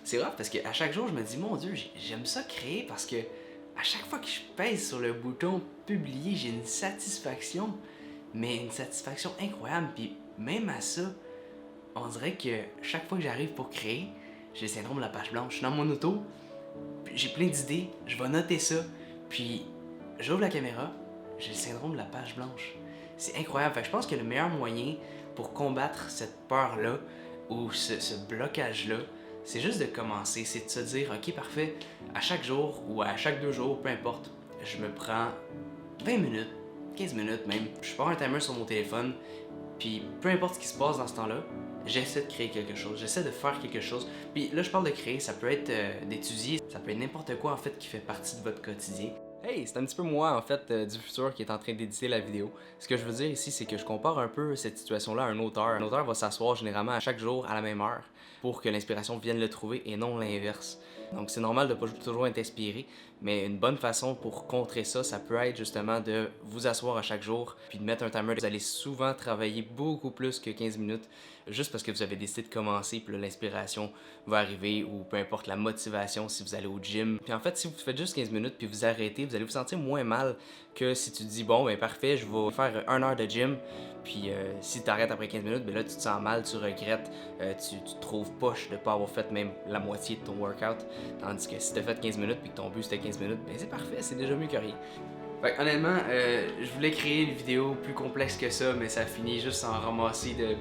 C'est rough parce qu'à chaque jour, je me dis, mon Dieu, j'aime ça créer parce que à chaque fois que je pèse sur le bouton publier, j'ai une satisfaction, mais une satisfaction incroyable. Puis même à ça, on dirait que chaque fois que j'arrive pour créer, j'ai le syndrome de la page blanche. Je suis dans mon auto, j'ai plein d'idées, je vais noter ça, puis j'ouvre la caméra, j'ai le syndrome de la page blanche. C'est incroyable. Fait que je pense que le meilleur moyen pour combattre cette peur-là ou ce blocage-là, c'est juste de commencer. C'est de se dire, ok, parfait, à chaque jour ou à chaque 2 jours, peu importe, je me prends 20 minutes, 15 minutes même. Je pars un timer sur mon téléphone, puis peu importe ce qui se passe dans ce temps-là, j'essaie de créer quelque chose, j'essaie de faire quelque chose. Puis là, je parle de créer, ça peut être d'étudier, ça peut être n'importe quoi en fait qui fait partie de votre quotidien. Hey, c'est un petit peu moi en fait du futur qui est en train d'éditer la vidéo. Ce que je veux dire ici, c'est que je compare un peu cette situation-là à un auteur. Un auteur va s'asseoir généralement à chaque jour à la même heure pour que l'inspiration vienne le trouver et non l'inverse. Donc c'est normal de pas toujours être inspiré, mais une bonne façon pour contrer ça, ça peut être justement de vous asseoir à chaque jour puis de mettre un timer. Vous allez souvent travailler beaucoup plus que 15 minutes juste parce que vous avez décidé de commencer puis l'inspiration va arriver ou peu importe la motivation si vous allez au gym. Puis en fait, si vous faites juste 15 minutes puis vous arrêtez, vous allez vous sentir moins mal que si tu te dis bon ben parfait, je vais faire 1 heure de gym puis si tu arrêtes après 15 minutes, ben là tu te sens mal, tu regrettes, tu te trouves poche de pas avoir fait même la moitié de ton workout. Tandis que si tu as fait 15 minutes puis que ton but c'était 15 minutes, ben c'est parfait, c'est déjà mieux que rien. Fait honnêtement, je voulais créer une vidéo plus complexe que ça, mais ça finit juste en ramasser de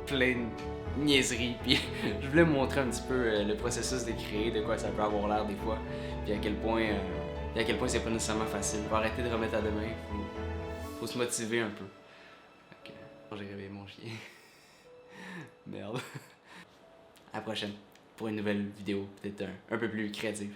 plein de niaiseries. Puis je voulais vous montrer un petit peu le processus de créer, de quoi ça peut avoir l'air des fois, puis à quel point c'est pas nécessairement facile. Faut arrêter de remettre à demain, faut se motiver un peu. Ok, j'ai réveillé mon chien. Merde. À la prochaine pour une nouvelle vidéo, peut-être un peu plus créative.